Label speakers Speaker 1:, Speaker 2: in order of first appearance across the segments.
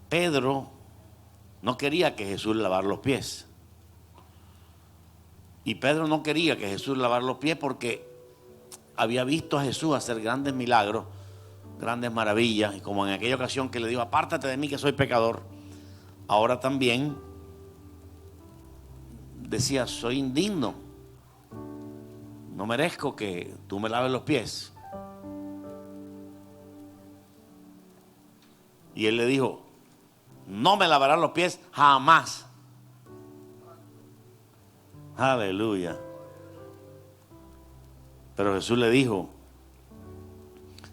Speaker 1: Pedro no quería que Jesús le lavara los pies. Y Pedro no quería que Jesús le lavara los pies porque había visto a Jesús hacer grandes milagros, grandes maravillas. Y como en aquella ocasión que le dijo: apártate de mí que soy pecador. Ahora también decía: soy indigno, no merezco que tú me laves los pies. Y él le dijo: no me lavarás los pies jamás. Aleluya. Pero Jesús le dijo: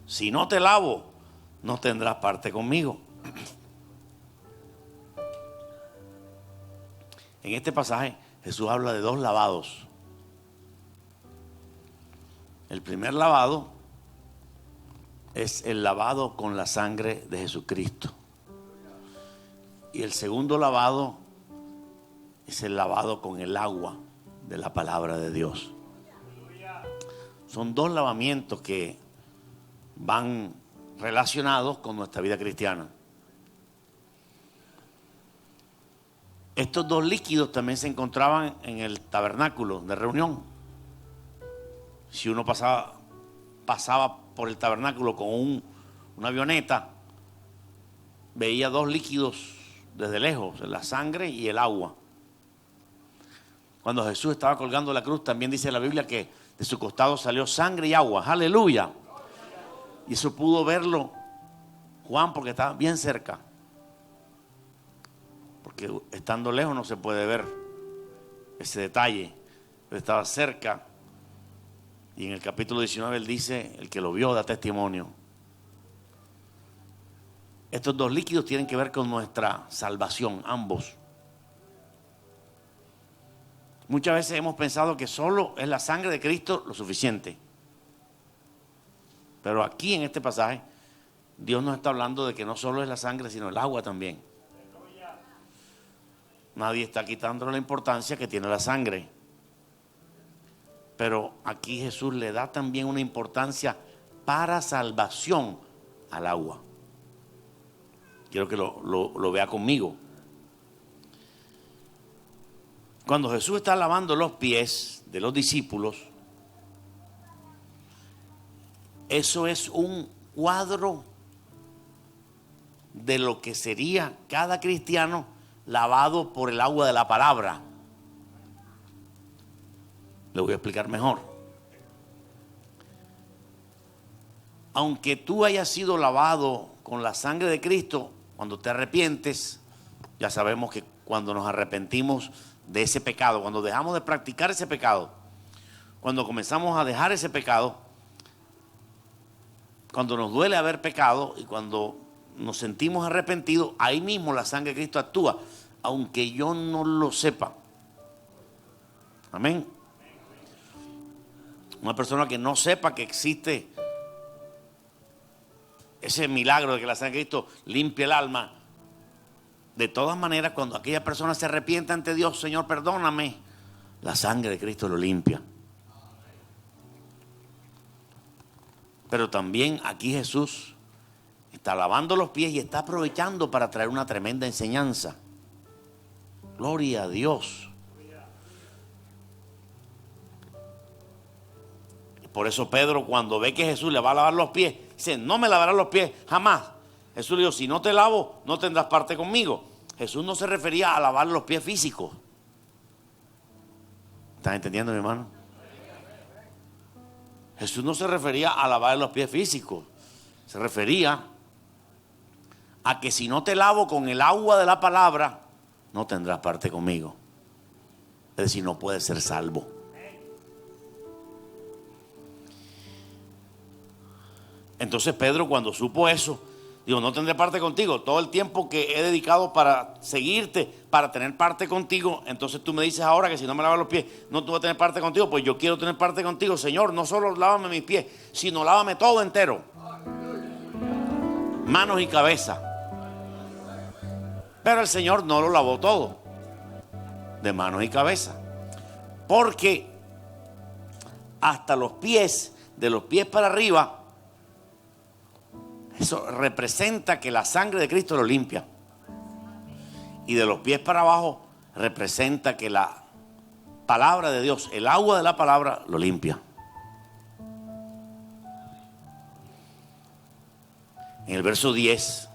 Speaker 1: si no te lavo, no tendrás parte conmigo. En este pasaje Jesús habla de dos lavados. El primer lavado es el lavado con la sangre de Jesucristo. Y el segundo lavado es el lavado con el agua de la palabra de Dios. Son dos lavamientos que van relacionados con nuestra vida cristiana. Estos dos líquidos también se encontraban en el tabernáculo de reunión. Si uno pasaba por el tabernáculo con una avioneta, veía dos líquidos desde lejos: la sangre y el agua. Cuando Jesús estaba colgando la cruz, también dice la Biblia que de su costado salió sangre y agua. ¡Aleluya! Y eso pudo verlo Juan porque estaba bien cerca. Porque estando lejos no se puede ver ese detalle. Pero estaba cerca. Y en el capítulo 19 él dice: el que lo vio da testimonio. Estos dos líquidos tienen que ver con nuestra salvación, ambos. Muchas veces hemos pensado que solo es la sangre de Cristo lo suficiente. Pero aquí en este pasaje Dios nos está hablando de que no solo es la sangre, sino el agua también. Nadie está quitándole la importancia que tiene la sangre. Pero aquí Jesús le da también una importancia para salvación al agua. Quiero que lo vea conmigo. Cuando Jesús está lavando los pies de los discípulos, eso es un cuadro de lo que sería cada cristiano lavado por el agua de la palabra. Le voy a explicar mejor. Aunque tú hayas sido lavado con la sangre de Cristo, cuando te arrepientes, ya sabemos que cuando nos arrepentimos de ese pecado, cuando dejamos de practicar ese pecado, cuando comenzamos a dejar ese pecado, cuando nos duele haber pecado y cuando nos sentimos arrepentidos, ahí mismo la sangre de Cristo actúa, aunque yo no lo sepa. Amén. Una persona que no sepa que existe ese milagro de que la sangre de Cristo limpia el alma, de todas maneras, cuando aquella persona se arrepiente ante Dios: Señor, perdóname, la sangre de Cristo lo limpia. Pero también aquí Jesús está lavando los pies y está aprovechando para traer una tremenda enseñanza. Gloria a Dios. Por eso Pedro, cuando ve que Jesús le va a lavar los pies, dice: no me lavarás los pies jamás. Jesús le dijo: si no te lavo, no tendrás parte conmigo. Jesús no se refería a lavar los pies físicos. ¿Están entendiendo, mi hermano? Jesús no se refería a lavar los pies físicos. Se refería a que si no te lavo con el agua de la palabra, no tendrás parte conmigo. Es decir, no puedes ser salvo. Entonces Pedro, cuando supo eso, digo: no tendré parte contigo. Todo el tiempo que he dedicado para seguirte, para tener parte contigo, entonces tú me dices ahora que si no me lavas los pies, no tú vas a tener parte contigo. Pues yo quiero tener parte contigo, Señor. No solo lávame mis pies, sino lávame todo entero, manos y cabeza. Pero el Señor no lo lavó todo, de manos y cabeza, porque hasta los pies, de los pies para arriba, eso representa que la sangre de Cristo lo limpia. Y de los pies para abajo representa que la palabra de Dios, el agua de la palabra, lo limpia. En el verso 10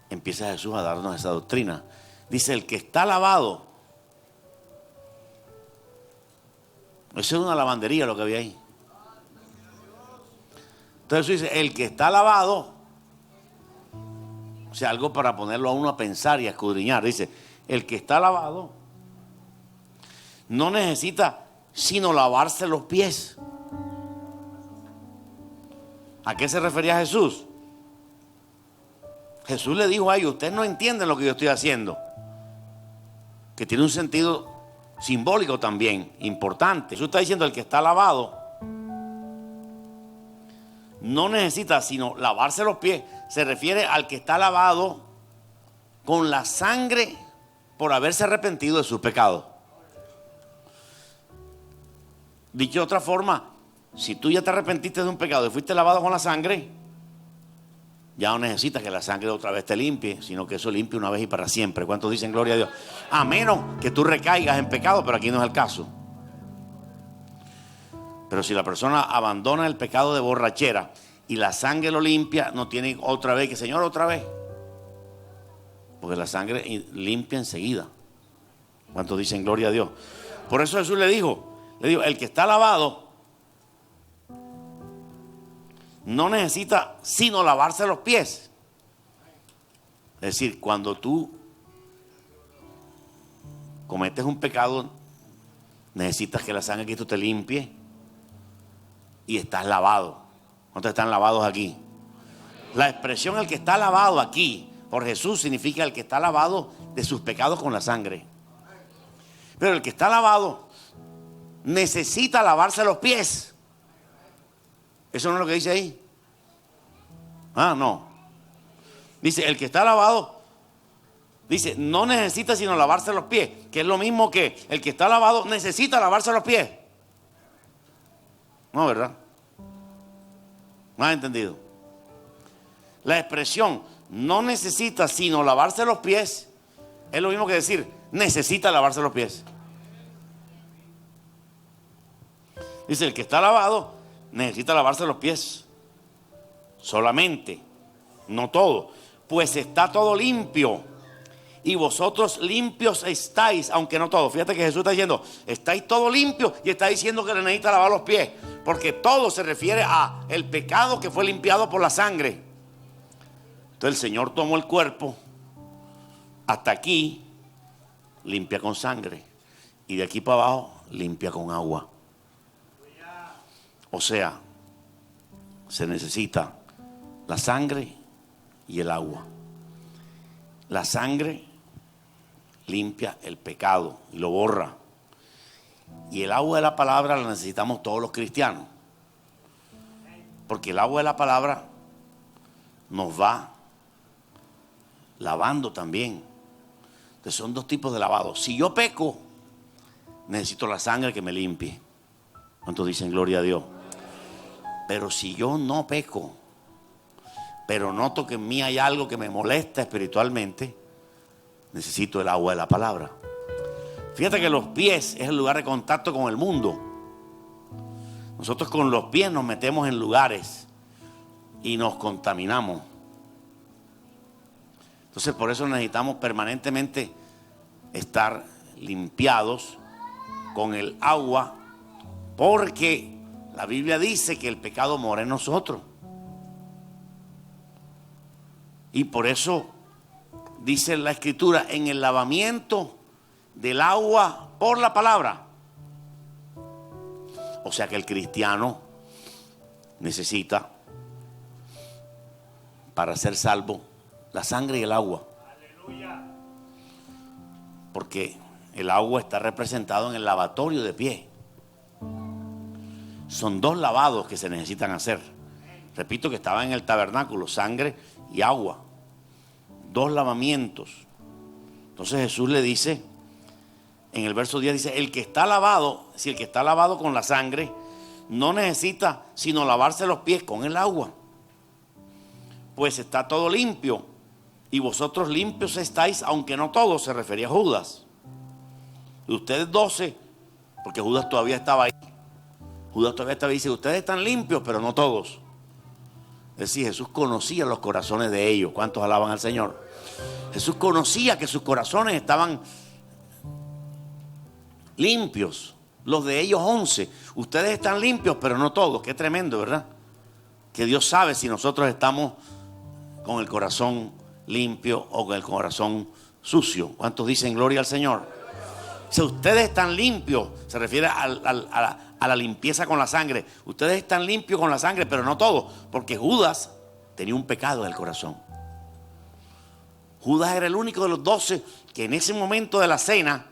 Speaker 1: empieza Jesús a darnos esa doctrina. Dice, el que está lavado. Eso es una lavandería lo que había ahí. Entonces Jesús dice, el que está lavado, o sea, algo para ponerlo a uno a pensar y a escudriñar. Dice, el que está lavado no necesita sino lavarse los pies. ¿A qué se refería Jesús? Jesús le dijo a ellos, ustedes no entienden lo que yo estoy haciendo, que tiene un sentido simbólico también, importante. Jesús está diciendo, el que está lavado no necesita sino lavarse los pies. Se refiere al que está lavado con la sangre por haberse arrepentido de sus pecados. Dicho de otra forma, si tú ya te arrepentiste de un pecado y fuiste lavado con la sangre, ya no necesitas que la sangre otra vez te limpie, sino que eso limpie una vez y para siempre. ¿Cuántos dicen gloria a Dios? A menos que tú recaigas en pecado, pero aquí no es el caso. Pero si la persona abandona el pecado de borrachera y la sangre lo limpia, no tiene otra vez que, Señor, otra vez. Porque la sangre limpia enseguida. ¿Cuántos dicen gloria a Dios? Por eso Jesús le dijo, el que está lavado no necesita sino lavarse los pies. Es decir, cuando tú cometes un pecado, necesitas que la sangre de Cristo te limpie y estás lavado. ¿Cuántos están lavados aquí? La expresión el que está lavado aquí por Jesús significa el que está lavado de sus pecados con la sangre. Pero el que está lavado necesita lavarse los pies. ¿Eso no es lo que dice ahí? Ah, no. Dice, el que está lavado, dice, no necesita sino lavarse los pies, que es lo mismo que el que está lavado necesita lavarse los pies. No, ¿verdad? ¿No has entendido? La expresión no necesita sino lavarse los pies es lo mismo que decir necesita lavarse los pies. Dice, el que está lavado necesita lavarse los pies solamente, no todo, pues está todo limpio y vosotros limpios estáis, aunque no todo. Fíjate que Jesús está diciendo, estáis todo limpio, y está diciendo que le necesita lavar los pies, porque todo se refiere a el pecado que fue limpiado por la sangre. Entonces el Señor tomó el cuerpo hasta aquí, limpia con sangre, y de aquí para abajo limpia con agua. O sea, se necesita la sangre y el agua. La sangre limpia el pecado y lo borra. Y el agua de la palabra la necesitamos todos los cristianos. Porque el agua de la palabra nos va lavando también. Entonces son dos tipos de lavado. Si yo peco, necesito la sangre que me limpie. ¿Cuántos dicen gloria a Dios? Pero si yo no peco, pero noto que en mí hay algo que me molesta espiritualmente, necesito el agua de la palabra. Fíjate que los pies es el lugar de contacto con el mundo. Nosotros con los pies nos metemos en lugares y nos contaminamos. Entonces por eso necesitamos permanentemente estar limpiados con el agua, porque la Biblia dice que el pecado mora en nosotros. Y por eso dice la Escritura, en el lavamiento del agua por la palabra. O sea que el cristiano necesita, para ser salvo, la sangre y el agua. Porque el agua está representado en el lavatorio de pie. Son dos lavados que se necesitan hacer. Repito que estaba en el tabernáculo, sangre y agua. Dos lavamientos. Entonces Jesús le dice, en el verso 10 dice, el que está lavado, si el que está lavado con la sangre, no necesita sino lavarse los pies con el agua, pues está todo limpio. y vosotros limpios estáis, aunque no todos. Se refería a Judas. Y ustedes 12, porque Judas todavía estaba ahí. Judas todavía estaba ahí, dice, ustedes están limpios, pero no todos. Es decir, Jesús conocía los corazones de ellos. ¿Cuántos alaban al Señor? Jesús conocía que sus corazones estaban limpios. Los de ellos 11. Ustedes están limpios, pero no todos. Qué tremendo, ¿verdad? Que Dios sabe si nosotros estamos con el corazón limpio o con el corazón sucio. ¿Cuántos dicen gloria al Señor? Si ustedes están limpios, se refiere a la limpieza con la sangre. Ustedes están limpios con la sangre, pero no todos, porque Judas tenía un pecado en el corazón. Judas era el único de los 12 que en ese momento de la cena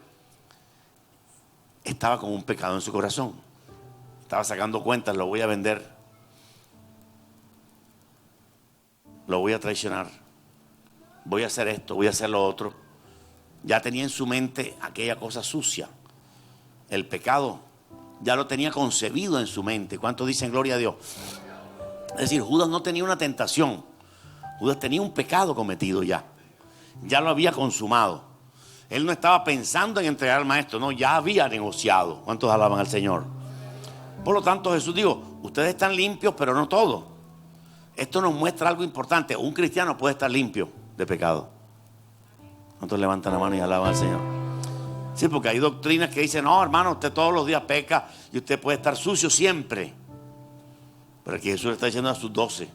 Speaker 1: estaba con un pecado en su corazón. Estaba sacando cuentas, lo voy a vender, lo voy a traicionar, voy a hacer esto, voy a hacer lo otro. Ya tenía en su mente aquella cosa sucia. El pecado ya lo tenía concebido en su mente. ¿Cuántos dicen gloria a Dios? Es decir, Judas no tenía una tentación. Judas tenía un pecado cometido ya. Ya lo había consumado. Él no estaba pensando en entregar al maestro. No, ya había negociado. ¿Cuántos alaban al Señor? Por lo tanto, Jesús dijo, ustedes están limpios, pero no todos. Esto nos muestra algo importante. Un cristiano puede estar limpio de pecado. ¿Cuántos levantan la mano y alaban al Señor? Sí, porque hay doctrinas que dicen, no, hermano, usted todos los días peca y usted puede estar sucio siempre. Pero aquí Jesús le está diciendo a sus 12,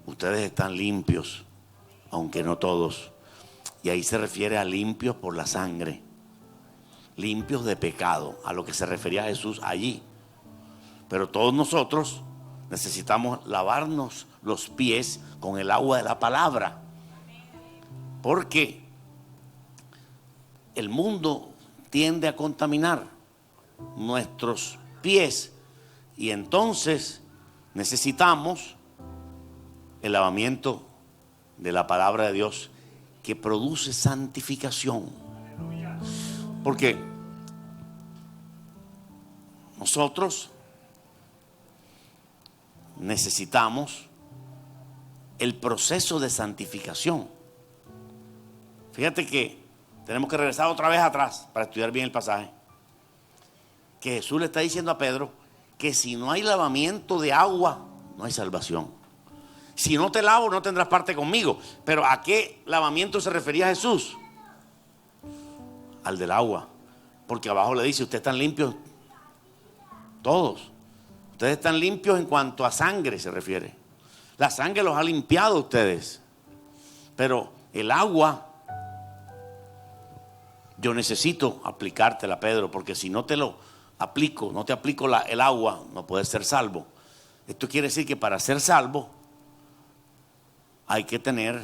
Speaker 1: ustedes están limpios, aunque no todos. Y ahí se refiere a limpios por la sangre, limpios de pecado, a lo que se refería Jesús allí. Pero todos nosotros necesitamos lavarnos los pies con el agua de la palabra, porque el mundo tiende a contaminar nuestros pies y entonces necesitamos el lavamiento de la palabra de Dios que produce santificación. Porque nosotros necesitamos el proceso de santificación. Fíjate que tenemos que regresar otra vez atrás para estudiar bien el pasaje. Que Jesús le está diciendo a Pedro que si no hay lavamiento de agua, no hay salvación. Si no te lavo, no tendrás parte conmigo. Pero ¿a qué lavamiento se refería Jesús? Al del agua. Porque abajo le dice, ustedes están limpios todos. Ustedes están limpios en cuanto a sangre se refiere. La sangre los ha limpiado a ustedes. Pero el agua, yo necesito aplicártela, Pedro, porque si no te lo aplico, no te aplico el agua, no puedes ser salvo. Esto quiere decir que para ser salvo hay que tener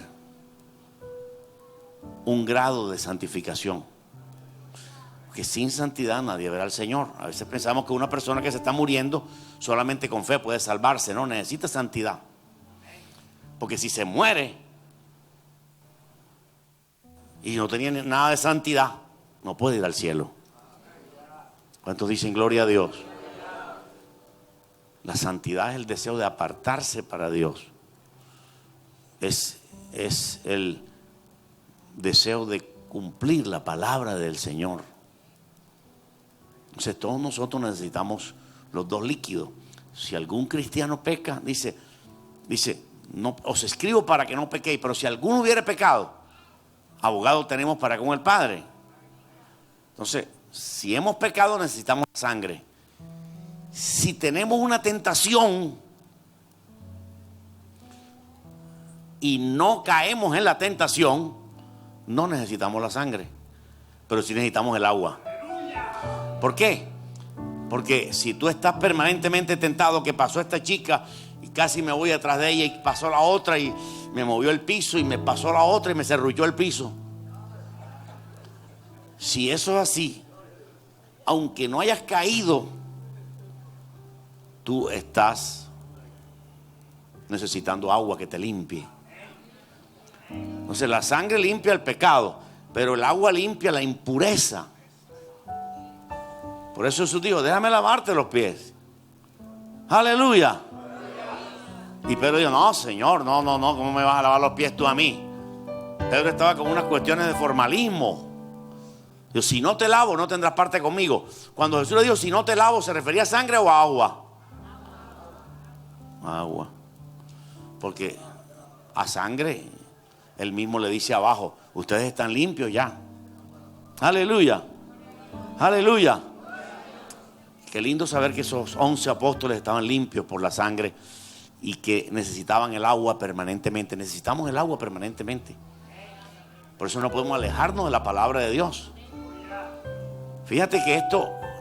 Speaker 1: un grado de santificación. Porque sin santidad nadie verá al Señor. A veces pensamos que una persona que se está muriendo solamente con fe puede salvarse. No, necesita santidad. Porque si se muere y no tenía nada de santidad, no puede ir al cielo. ¿Cuántos dicen gloria a Dios? La santidad es el deseo de apartarse para Dios. Es el deseo de cumplir la palabra del Señor. Entonces todos nosotros necesitamos los dos líquidos. Si algún cristiano peca, dice, no, os escribo para que no pequéis, pero si alguno hubiere pecado, abogado tenemos para con el Padre. Entonces, si hemos pecado, necesitamos sangre. Si tenemos una tentación y no caemos en la tentación, no necesitamos la sangre, pero sí necesitamos el agua. ¿Por qué? Porque si tú estás permanentemente tentado, que pasó esta chica y casi me voy detrás de ella y pasó la otra y me movió el piso y me pasó la otra y me serrulló el piso. Si eso es así, aunque no hayas caído, tú estás necesitando agua que te limpie. Entonces la sangre limpia el pecado, pero el agua limpia la impureza. Por eso Jesús dijo, déjame lavarte los pies. Aleluya. Y Pedro dijo, no, Señor, no, ¿cómo me vas a lavar los pies tú a mí? Pedro estaba con unas cuestiones de formalismo. Dijo, si no te lavo, no tendrás parte conmigo. Cuando Jesús le dijo, si no te lavo, ¿se refería a sangre o a agua? Agua. Porque a sangre, él mismo le dice abajo, ustedes están limpios ya. Aleluya. Aleluya. Qué lindo saber que esos 11 apóstoles estaban limpios por la sangre y que necesitaban el agua permanentemente. Necesitamos el agua permanentemente. Por eso no podemos alejarnos de la palabra de Dios. Fíjate que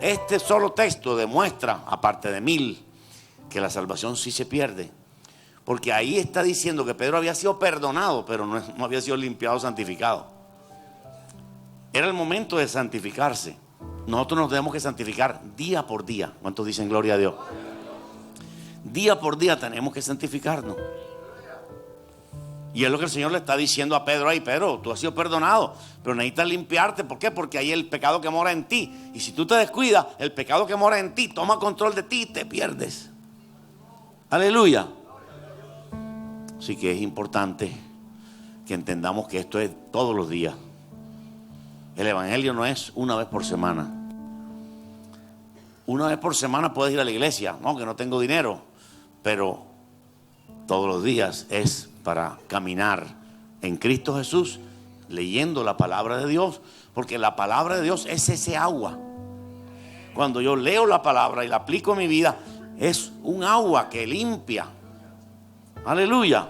Speaker 1: este solo texto demuestra, aparte de 1000, que la salvación sí se pierde. Porque ahí está diciendo que Pedro había sido perdonado, pero no había sido limpiado o santificado. Era el momento de santificarse. Nosotros nos tenemos que santificar día por día. ¿Cuántos dicen gloria a Dios? Día por día tenemos que santificarnos. Y es lo que el Señor le está diciendo a Pedro ahí. Pedro, tú has sido perdonado, pero necesitas limpiarte. ¿Por qué? Porque ahí el pecado que mora en ti. Y si tú te descuidas, el pecado que mora en ti toma control de ti y te pierdes. Aleluya. Así que es importante que entendamos que esto es todos los días. El evangelio no es una vez por semana. Una vez por semana puedes ir a la iglesia. No, que no tengo dinero. Pero todos los días es para caminar en Cristo Jesús, leyendo la palabra de Dios. Porque la palabra de Dios es ese agua. Cuando yo leo la palabra y la aplico en mi vida, es un agua que limpia. Aleluya.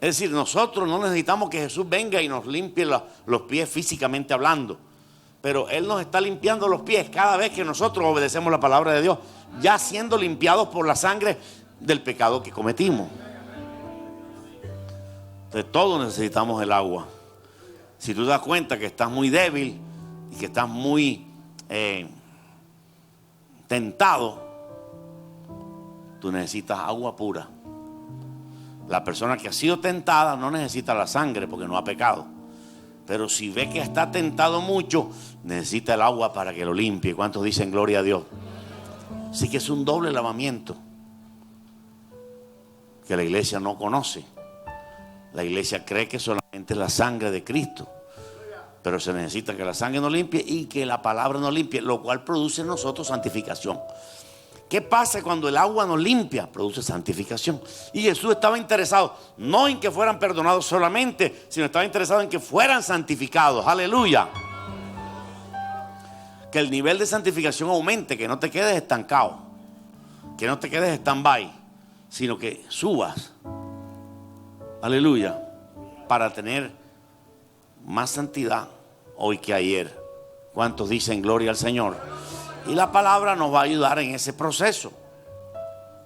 Speaker 1: Es decir, nosotros no necesitamos que Jesús venga y nos limpie los pies físicamente hablando. Pero Él nos está limpiando los pies cada vez que nosotros obedecemos la palabra de Dios, ya siendo limpiados por la sangre del pecado que cometimos. Entonces todos necesitamos el agua. Si tú te das cuenta que estás muy débil y que estás muy tentado, tú necesitas agua pura. La persona que ha sido tentada no necesita la sangre porque no ha pecado. Pero si ve que está tentado mucho, necesita el agua para que lo limpie. ¿Cuántos dicen gloria a Dios? Así que es un doble lavamiento que la iglesia no conoce. La iglesia cree que solamente es la sangre de Cristo. Pero se necesita que la sangre nos limpie y que la palabra nos limpie, lo cual produce en nosotros santificación. ¿Qué pasa cuando el agua nos limpia? Produce santificación. Y Jesús estaba interesado no en que fueran perdonados solamente, sino estaba interesado en que fueran santificados. Aleluya. Que el nivel de santificación aumente, que no te quedes estancado, que no te quedes stand-by, sino que subas. Aleluya. Para tener más santidad hoy que ayer. ¿Cuántos dicen gloria al Señor? Y la palabra nos va a ayudar en ese proceso.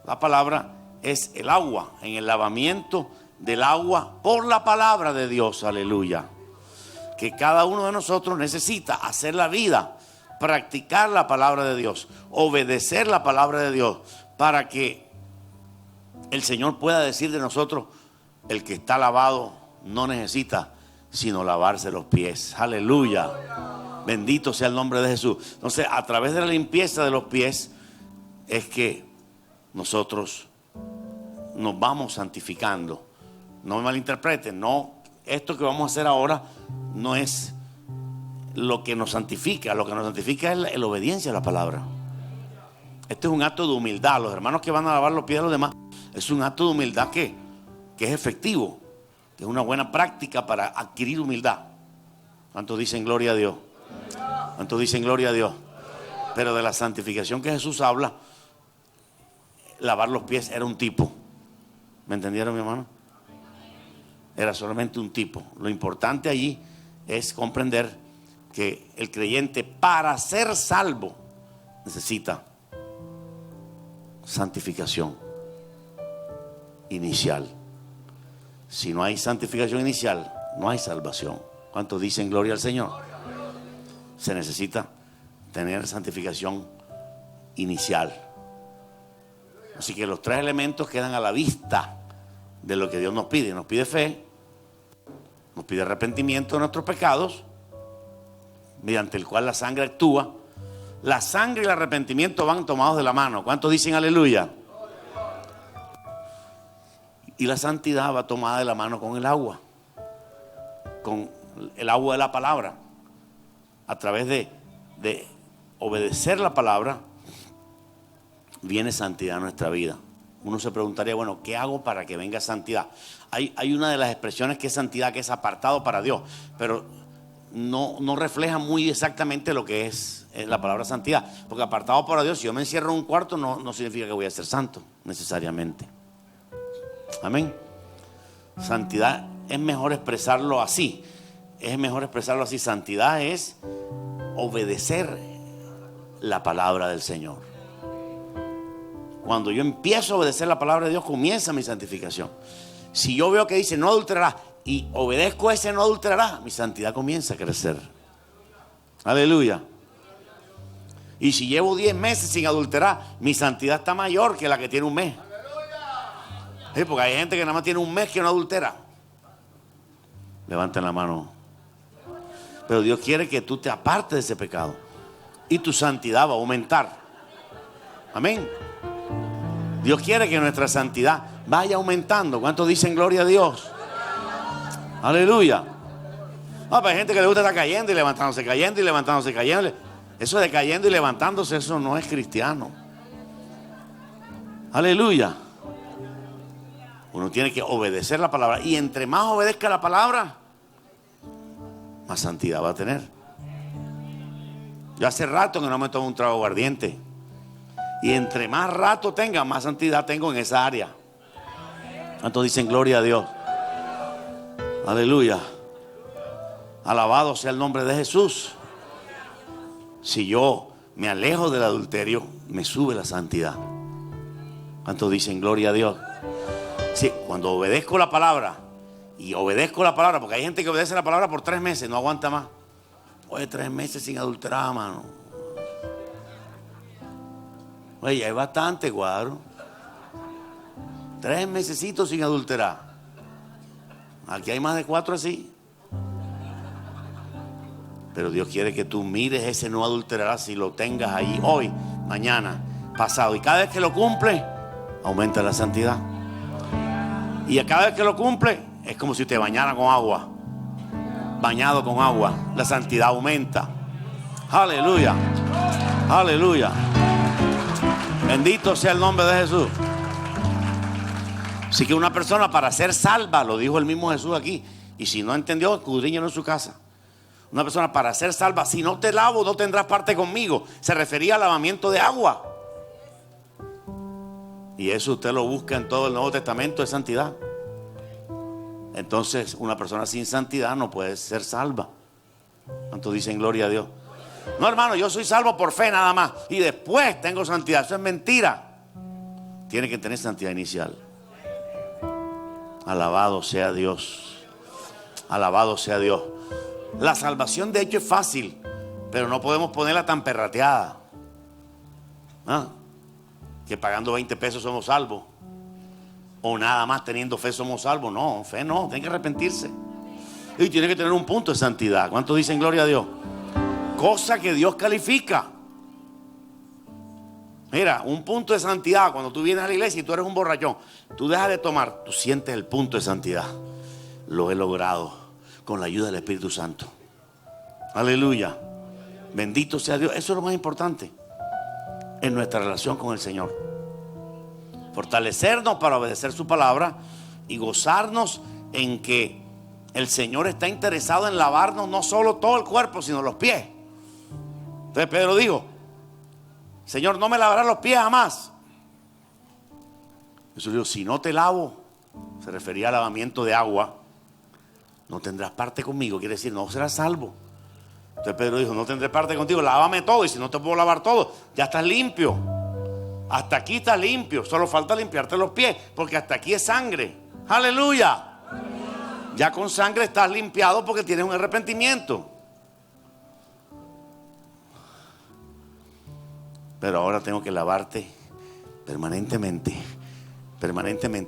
Speaker 1: La palabra es el agua, en el lavamiento del agua por la palabra de Dios. Aleluya. Que cada uno de nosotros necesita hacer la vida, practicar la palabra de Dios, obedecer la palabra de Dios, para que el Señor pueda decir de nosotros: el que está lavado no necesita sino lavarse los pies. Aleluya. Bendito sea el nombre de Jesús. Entonces, a través de la limpieza de los pies es que nosotros nos vamos santificando. No me malinterpreten, no, esto que vamos a hacer ahora no es lo que nos santifica. Lo que nos santifica es la obediencia a la palabra. Este es un acto de humildad. Los hermanos que van a lavar los pies de los demás, es un acto de humildad que es efectivo, que es una buena práctica para adquirir humildad. ¿Cuántos dicen gloria a Dios? ¿Cuántos dicen gloria a Dios? Pero de la santificación que Jesús habla, lavar los pies era un tipo. ¿Me entendieron, mi hermano? Era solamente un tipo. Lo importante allí es comprender que el creyente, para ser salvo, necesita santificación inicial. Si no hay santificación inicial, no hay salvación. ¿Cuántos dicen gloria al Señor? Se necesita tener santificación inicial. Así que los tres elementos quedan a la vista de lo que Dios nos pide. Nos pide fe, nos pide arrepentimiento de nuestros pecados, mediante el cual la sangre actúa. La sangre y el arrepentimiento van tomados de la mano. ¿Cuántos dicen aleluya? Y la santidad va tomada de la mano con el agua. con el agua de la palabra. A través de obedecer la palabra, viene santidad a nuestra vida. Uno se preguntaría, bueno, ¿qué hago para que venga santidad? Hay una de las expresiones que es santidad, que es apartado para Dios, pero no refleja muy exactamente lo que es la palabra santidad. Porque apartado para Dios, si yo me encierro en un cuarto, no significa que voy a ser santo, necesariamente. Amén. Santidad es mejor expresarlo así. Santidad es obedecer la palabra del Señor. Cuando yo empiezo a obedecer la palabra de Dios, comienza mi santificación. Si yo veo que dice no adulterarás y obedezco ese no adulterarás, mi santidad comienza a crecer. Aleluya. Y si llevo 10 meses sin adulterar, mi santidad está mayor que la que tiene un mes. Sí, porque hay gente que nada más tiene un mes que no adultera. Levanten la mano. Pero Dios quiere que tú te apartes de ese pecado y tu santidad va a aumentar. Amén. Dios quiere que nuestra santidad vaya aumentando. ¿Cuántos dicen gloria a Dios? Aleluya. No, pero hay gente que le gusta estar cayendo y levantándose, cayendo y levantándose, cayendo. Eso de cayendo y levantándose, eso no es cristiano. Aleluya. Uno tiene que obedecer la palabra. Y entre más obedezca la palabra, más santidad va a tener. Yo hace rato que no me tomo un trago aguardiente. Y entre más rato tenga, más santidad tengo en esa área. ¿Cuántos dicen gloria a Dios? Aleluya. Alabado sea el nombre de Jesús. Si yo me alejo del adulterio, me sube la santidad. ¿Cuántos dicen gloria a Dios? Sí, cuando obedezco la palabra, y obedezco la palabra, porque hay gente que obedece la palabra por 3 meses, no aguanta más. Oye, 3 meses sin adulterar, mano. Oye, ya hay bastante, cuadro. 3 mesecitos sin adulterar. Aquí hay más de 4 así. Pero Dios quiere que tú mires ese no adulterarás, si lo tengas ahí hoy, mañana, pasado. Y cada vez que lo cumple, aumenta la santidad. Y a cada vez que lo cumple, es como si te bañara con agua. Bañado con agua, la santidad aumenta. Aleluya. Aleluya. Bendito sea el nombre de Jesús. Así que una persona para ser salva, lo dijo el mismo Jesús aquí, y si no entendió, escudriñalo en su casa. Una persona para ser salva, si no te lavo, no tendrás parte conmigo. Se refería al lavamiento de agua. Y eso usted lo busca en todo el Nuevo Testamento, de santidad. Entonces, una persona sin santidad no puede ser salva. ¿Cuántos dicen gloria a Dios? No, hermano, yo soy salvo por fe nada más, y después tengo santidad. Eso es mentira. Tiene que tener santidad inicial. Alabado sea Dios. Alabado sea Dios. La salvación de hecho es fácil, pero no podemos ponerla tan perrateada. Que pagando 20 pesos somos salvos, o nada más teniendo fe somos salvos. No, fe no, tiene que arrepentirse y tiene que tener un punto de santidad. ¿Cuántos dicen gloria a Dios? Cosa que Dios califica. Mira, un punto de santidad. Cuando tú vienes a la iglesia y tú eres un borrachón, tú dejas de tomar, tú sientes el punto de santidad. Lo he logrado con la ayuda del Espíritu Santo. Aleluya. Bendito sea Dios. Eso es lo más importante en nuestra relación con el Señor. Fortalecernos para obedecer su palabra y gozarnos en que el Señor está interesado en lavarnos no solo todo el cuerpo, sino los pies. Entonces Pedro dijo: Señor, no me lavarás los pies jamás. Jesús dijo: si no te lavo, se refería al lavamiento de agua, no tendrás parte conmigo. Quiere decir, no serás salvo. Entonces Pedro dijo: no tendré parte contigo, lávame todo. Y si no te puedo lavar todo, ya estás limpio. Hasta aquí estás limpio, solo falta limpiarte los pies, porque hasta aquí es sangre. Aleluya. Ya con sangre estás limpiado porque tienes un arrepentimiento. Pero ahora tengo que lavarte permanentemente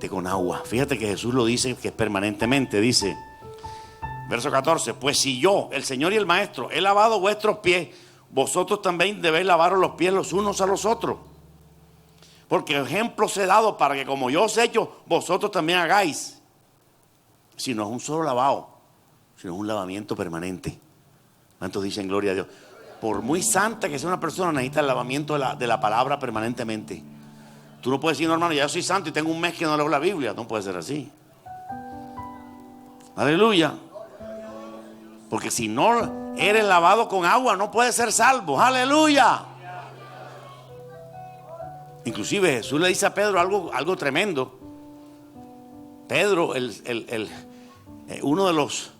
Speaker 1: con agua. Fíjate que Jesús lo dice que es permanentemente. Dice, verso 14: pues si yo, el Señor y el Maestro, he lavado vuestros pies, vosotros también debéis lavaros los pies los unos a los otros. Porque ejemplo os he dado para que como yo os he hecho, vosotros también hagáis. Si no es un solo lavado, sino es un lavamiento permanente. ¿Cuántos dicen gloria a Dios? Por muy santa que sea una persona, necesita el lavamiento de la palabra permanentemente. Tú no puedes decir, no, hermano, ya yo soy santo y tengo un mes que no leo la Biblia. No puede ser así. Aleluya. Porque si no eres lavado con agua, no puedes ser salvo. Aleluya. Inclusive Jesús le dice a Pedro algo tremendo. Pedro, uno de los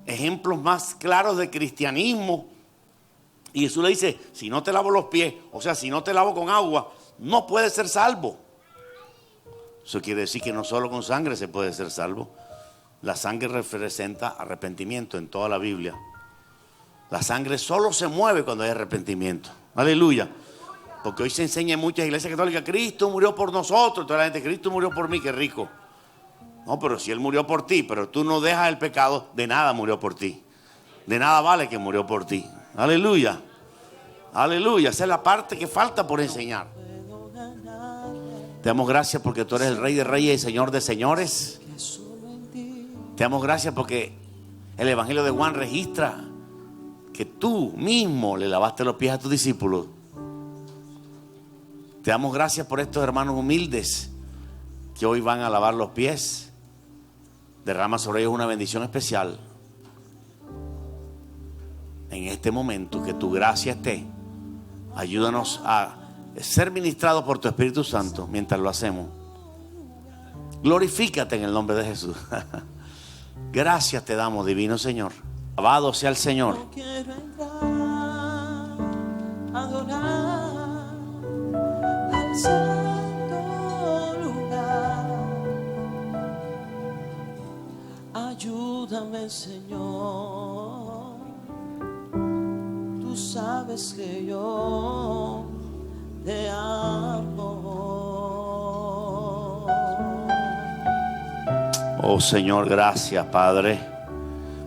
Speaker 1: ejemplos más claros de cristianismo. Y Jesús le dice, si no te lavo los pies, o sea, si no te lavo con agua, no puedes ser salvo. Eso quiere decir que no solo con sangre se puede ser salvo. La sangre representa arrepentimiento en toda la Biblia. La sangre solo se mueve cuando hay arrepentimiento. Aleluya. Porque hoy se enseña en muchas iglesias católicas, Cristo murió por nosotros. Toda la gente, Cristo murió por mí, qué rico. No, pero si Él murió por ti, pero tú no dejas el pecado, de nada murió por ti. De nada vale que murió por ti. Aleluya. Aleluya. Esa es la parte que falta por enseñar. Te damos gracias porque tú eres el Rey de Reyes y Señor de Señores. Te damos gracias porque el Evangelio de Juan registra que tú mismo le lavaste los pies a tus discípulos. Te damos gracias por estos hermanos humildes que hoy van a lavar los pies. Derrama sobre ellos una bendición especial. En este momento que tu gracia esté, ayúdanos a ser ministrados por tu Espíritu Santo mientras lo hacemos. Glorifícate en el nombre de Jesús. Gracias te damos, divino Señor. Alabado sea el Señor.
Speaker 2: Yo quiero entrar, adorar al santo lugar. Ayúdame, Señor. Tú sabes que yo te amo.
Speaker 1: Oh Señor, gracias Padre,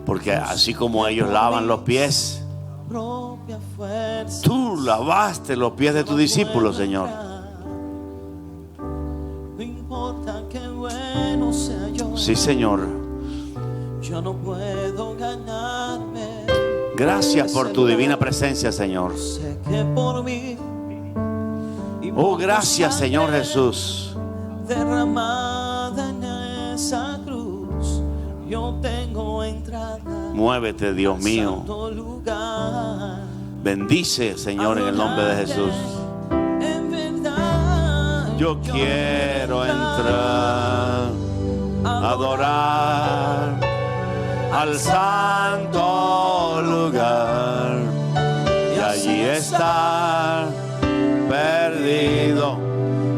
Speaker 1: porque así como ellos lavan los pies, tú lavaste los pies de tus discípulos, Señor.
Speaker 2: No importa qué bueno sea yo.
Speaker 1: Sí, Señor.
Speaker 2: Yo no puedo ganarme.
Speaker 1: Gracias por tu divina presencia, Señor.
Speaker 2: Sé que por mí.
Speaker 1: Oh, gracias, Señor Jesús.
Speaker 2: Derramada en esa cruz, yo tengo entrada.
Speaker 1: Muévete, Dios mío. Bendice, Señor, en el nombre de Jesús.
Speaker 2: En verdad,
Speaker 1: yo quiero entrar, adorar al santo lugar y allí estar perdido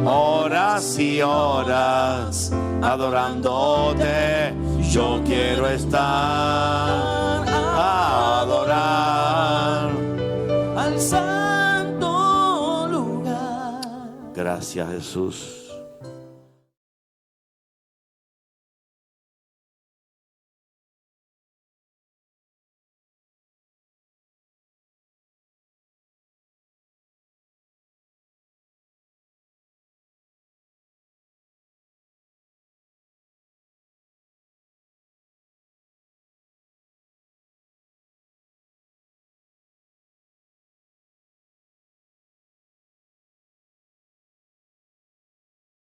Speaker 1: horas y horas adorándote. Yo quiero estar, adorar
Speaker 2: al santo lugar.
Speaker 1: Gracias, Jesús.